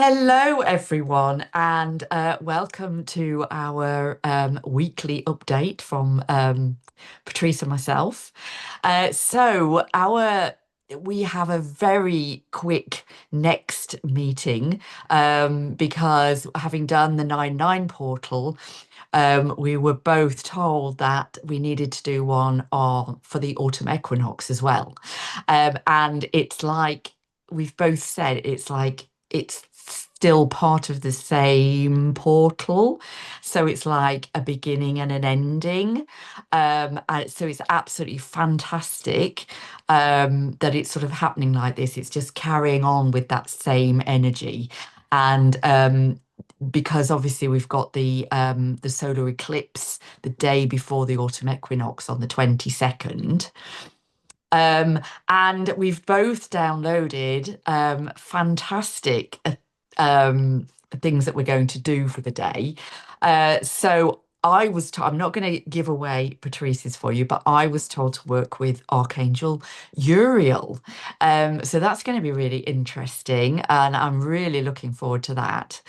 Hello, everyone, and welcome to our weekly update from Patrice and myself. We have a very quick next meeting because having done the 9-9 portal, we were both told that we needed to do one for the autumn equinox as well. And it's like we've both said, it's like it's still part of the same portal. So it's like a beginning and an ending. And so it's absolutely fantastic that it's sort of happening like this. It's just carrying on with that same energy. And because obviously we've got the solar eclipse the day before the autumn equinox on the 22nd. And we've both downloaded fantastic um, things that we're going to do for the day. So I'm not going to give away Patrice's for you, but I was told to work with Archangel Uriel. So that's going to be really interesting, and I'm really looking forward to that.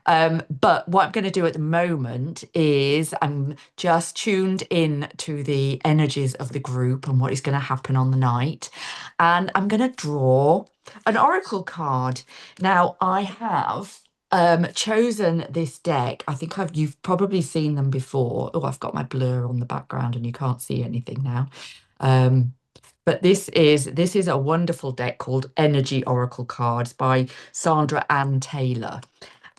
But what I'm going to do at the moment is I'm just tuned in to the energies of the group and what is going to happen on the night. And I'm going to draw an oracle card. Now, I have chosen this deck. I think you've probably seen them before. Oh, I've got my blur on the background and you can't see anything now. But this is a wonderful deck called Energy Oracle Cards by Sandra Ann Taylor.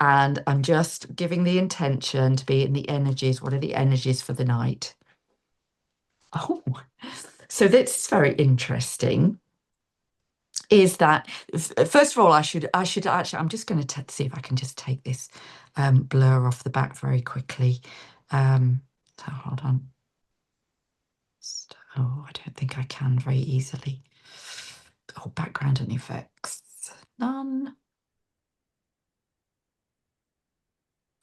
And I'm just giving the intention to be in the energies. What are the energies for the night? Oh, so that's very interesting. Is that first of all, I should actually, I'm just going to see if I can just take this blur off the back very quickly. So hold on. Oh, I don't think I can very easily. Oh, background and effects. None.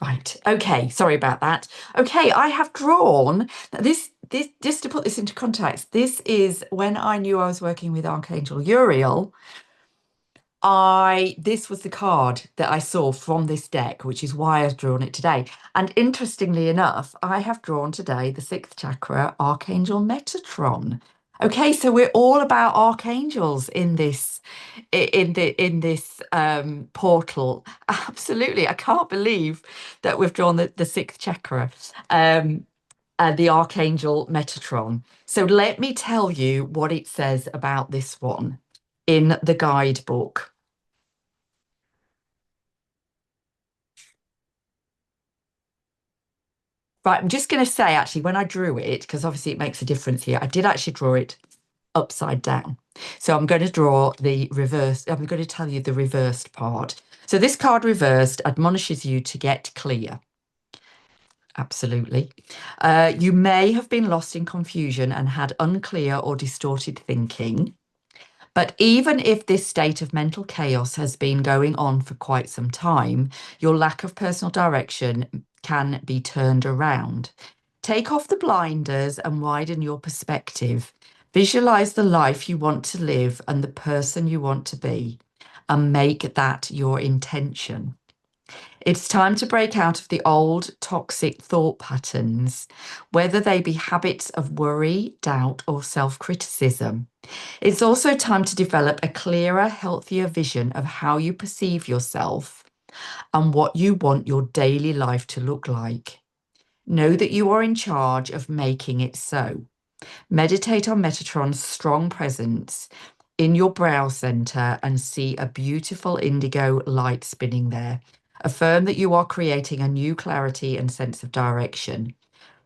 Right. Okay. Sorry about that. Okay. I have drawn this just to put this into context. This is when I knew I was working with Archangel Uriel. This was the card that I saw from this deck, which is why I've drawn it today. And interestingly enough, I have drawn today the sixth chakra, Archangel Metatron. Okay, so we're all about archangels in this portal. Absolutely. I can't believe that we've drawn the sixth chakra, the Archangel Metatron. So let me tell you what it says about this one in the guidebook. Right, I'm just going to say actually, when I drew it, because obviously it makes a difference here, I did actually draw it upside down. So I'm going to draw the reverse. I'm going to tell you the reversed part. So this card reversed admonishes you to get clear. Absolutely. You may have been lost in confusion and had unclear or distorted thinking. But even if this state of mental chaos has been going on for quite some time, your lack of personal direction can be turned around. Take off the blinders and widen your perspective. Visualize the life you want to live and the person you want to be, and make that your intention. It's time to break out of the old toxic thought patterns, whether they be habits of worry, doubt, or self-criticism. It's also time to develop a clearer, healthier vision of how you perceive yourself and what you want your daily life to look like. Know that you are in charge of making it so. Meditate on Metatron's strong presence in your brow center and see a beautiful indigo light spinning there. Affirm that you are creating a new clarity and sense of direction.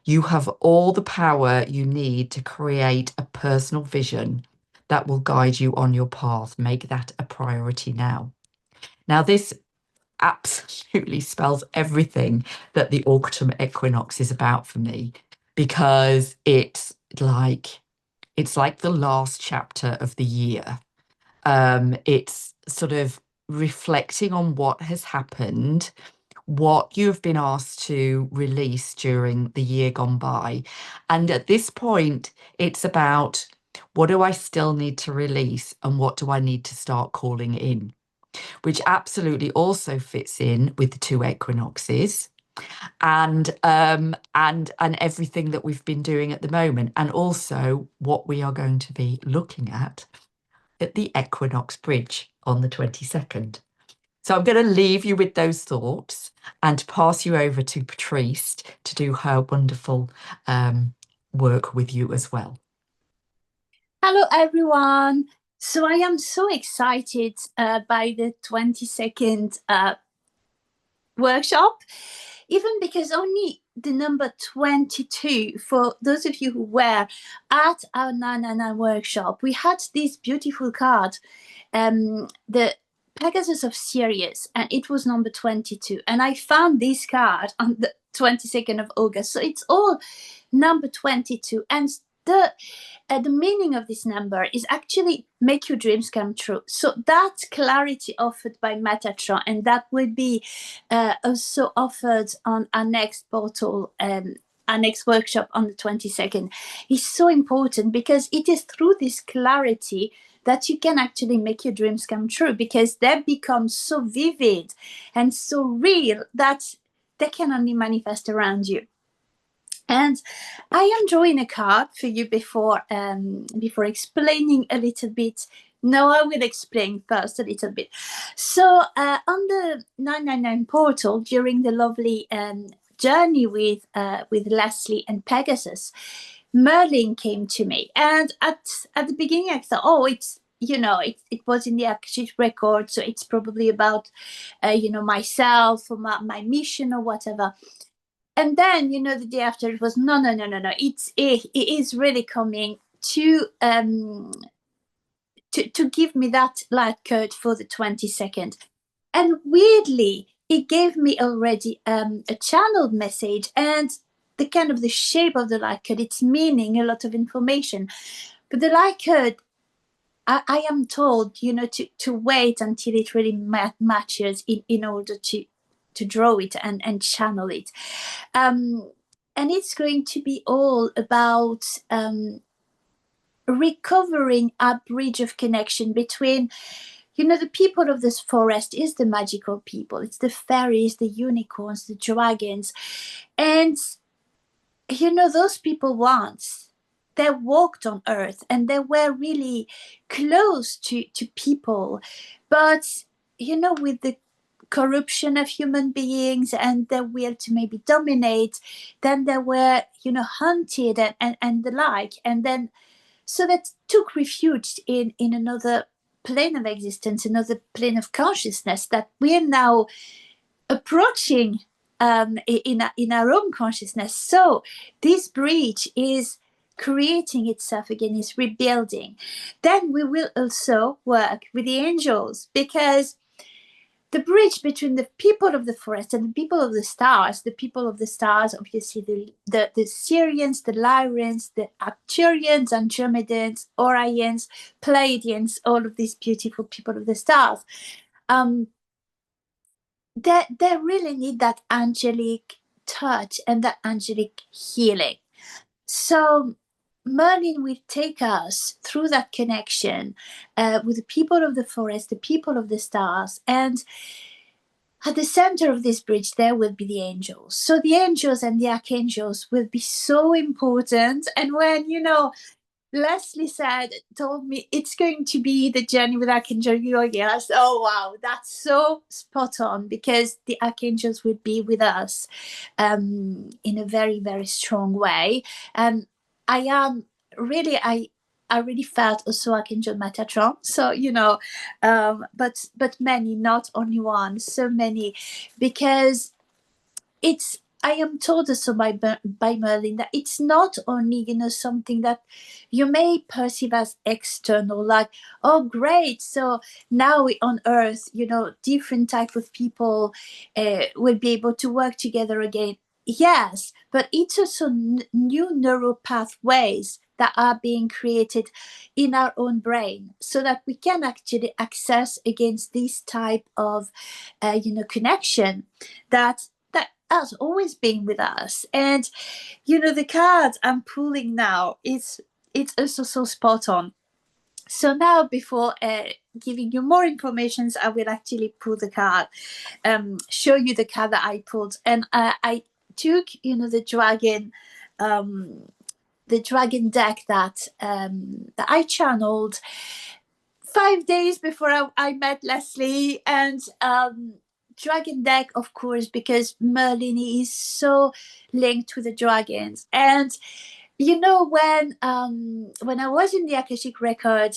You have all the power you need to create a personal vision that will guide you on your path. Make that a priority now. Now, this absolutely spells everything that the autumn equinox is about for me, because it's like the last chapter of the year. It's sort of reflecting on what has happened, what you've been asked to release during the year gone by. And at this point, it's about, what do I still need to release and what do I need to start calling in? which absolutely also fits in with the 2 equinoxes and everything that we've been doing at the moment, and also what we are going to be looking at the equinox bridge on the 22nd. So I'm going to leave you with those thoughts and pass you over to Patrice to do her wonderful work with you as well. Hello, everyone. So I am so excited by the 22nd workshop, even because only the number 22, for those of you who were at our 999 workshop, we had this beautiful card, the Pegasus of Sirius, and it was number 22. And I found this card on the 22nd of August. So it's all number 22. And the meaning of this number is actually make your dreams come true. So that's clarity offered by Metatron, and that will be also offered on our next portal, our next workshop on the 22nd. Is so important because it is through this clarity that you can actually make your dreams come true, because they become so vivid and so real that they can only manifest around you. And I am drawing a card for you before explaining a little bit. No, I will explain first a little bit. So on the 999 portal, during the lovely journey with Lesley and Pegasus, Merlin came to me, and at the beginning I thought, oh, it's it was in the Akashic record, so it's probably about myself or my mission or whatever. And then the day after it was no, it is really coming to give me that light code for the 22nd. And weirdly it gave me already a channeled message, and the kind of the shape of the light code, it's meaning a lot of information. But the light code, I am told to wait until it really matches in order to draw it and channel it. And it's going to be all about recovering a bridge of connection between, the people of this forest is the magical people. It's the fairies, the unicorns, the dragons. And, those people once, they walked on earth and they were really close to people. But, with the corruption of human beings and their will to maybe dominate, then they were hunted and the like, and then so that took refuge in another plane of existence, another plane of consciousness that we're now approaching in our own consciousness. So this bridge is creating itself again, is rebuilding. Then we will also work with the angels, because the bridge between the people of the forest and the people of the stars, obviously the Sirians, the Lyrians, the Arcturians, Andromedans, Orions, Pleiadians, all of these beautiful people of the stars, they really need that angelic touch and that angelic healing. So Merlin will take us through that connection with the people of the forest, the people of the stars, and at the center of this bridge there will be the angels. So the angels and the archangels will be so important. And when Lesley told me it's going to be the journey with Archangel Uriel, I said, oh wow, that's so spot on, because the archangels will be with us in a very, very strong way. And I really felt also Archangel Metatron. So but many, not only one, so many, because I am told also by Merlin that it's not only something that you may perceive as external, like, oh great, so now on Earth different type of people will be able to work together again. Yes, but it's also new neural pathways that are being created in our own brain, so that we can actually access against this type of connection that has always been with us. And the card I'm pulling now it's also so spot on. So now, before giving you more information, I will actually pull the card, show you the card that I pulled. And I took, the dragon deck that I channeled 5 days before I met Lesley. And dragon deck, of course, because Merlin is so linked with the dragons. And when I was in the Akashic Record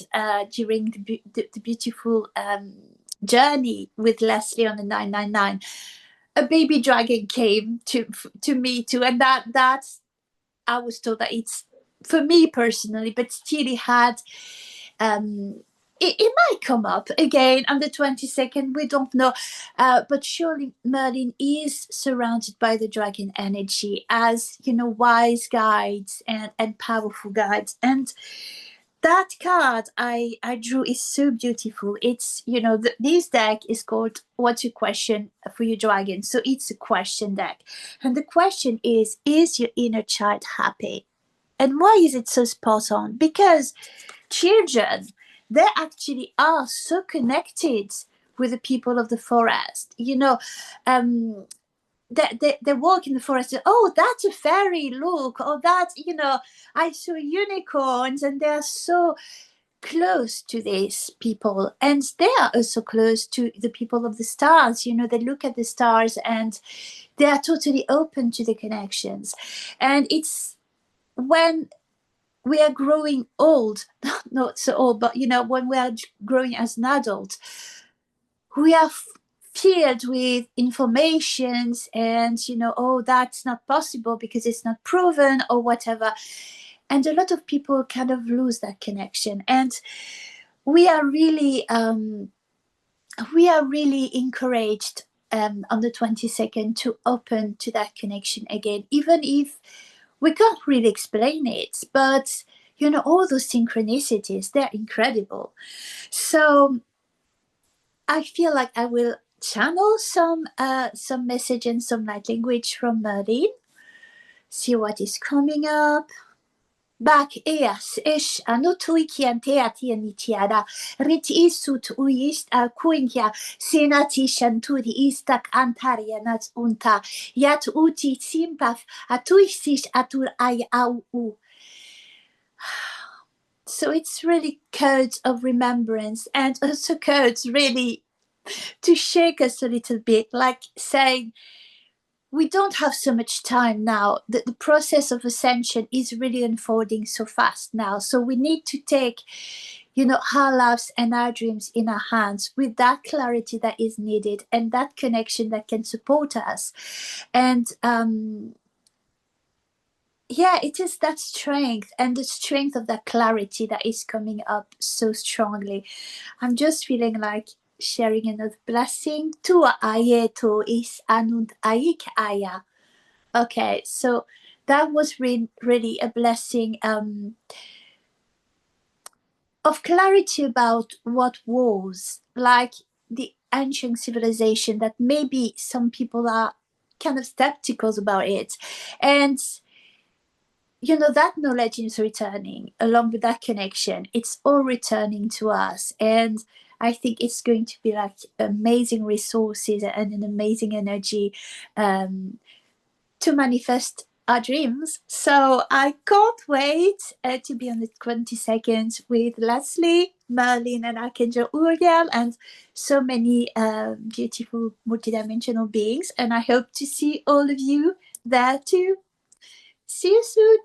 during the beautiful journey with Lesley on the 999, a baby dragon came to me too, and that's I was told that it's for me personally, but still it had. It might come up again on the 22nd. We don't know. But surely Merlin is surrounded by the dragon energy as, wise guides and powerful guides. And that card I drew is so beautiful. It's, this deck is called What's Your Question for Your Dragon? So it's a question deck. And the question is your inner child happy? And why is it so spot on? Because children, they actually are so connected with the people of the forest. They walk in the forest. Oh, that's a fairy! Look, oh, that's I saw unicorns, and they are so close to these people, and they are also close to the people of the stars. They look at the stars, and they are totally open to the connections. And it's when we are growing old, not so old, but when we are growing as an adult, we are filled with informations and oh, that's not possible because it's not proven or whatever. And a lot of people kind of lose that connection. And we are really encouraged on the 22nd to open to that connection again, even if we can't really explain it. But all those synchronicities, they're incredible. So I feel like I will channel some message and some light language from Merlin. See what is coming up. Bak eas ish anutui kianteati anitiada rit isut uist kuinkia senati shanturi istak antaria nat unta yat uti simpaf atuisish atur ay au. So it's really codes of remembrance, and also codes really to shake us a little bit, like saying we don't have so much time now. The process of ascension is really unfolding so fast now. So we need to take, our lives and our dreams in our hands with that clarity that is needed and that connection that can support us. And it is that strength and the strength of that clarity that is coming up so strongly. I'm just feeling like sharing another blessing. Tua ayeto is anunt aik aya. Okay, so that was really a blessing of clarity about what was, like the ancient civilization that maybe some people are kind of skeptical about it. And that knowledge is returning along with that connection. It's all returning to us. And I think it's going to be like amazing resources and an amazing energy to manifest our dreams. So I can't wait to be on the 22nd with Lesley, Merlin, and Archangel Uriel, and so many beautiful multidimensional beings. And I hope to see all of you there too. See you soon.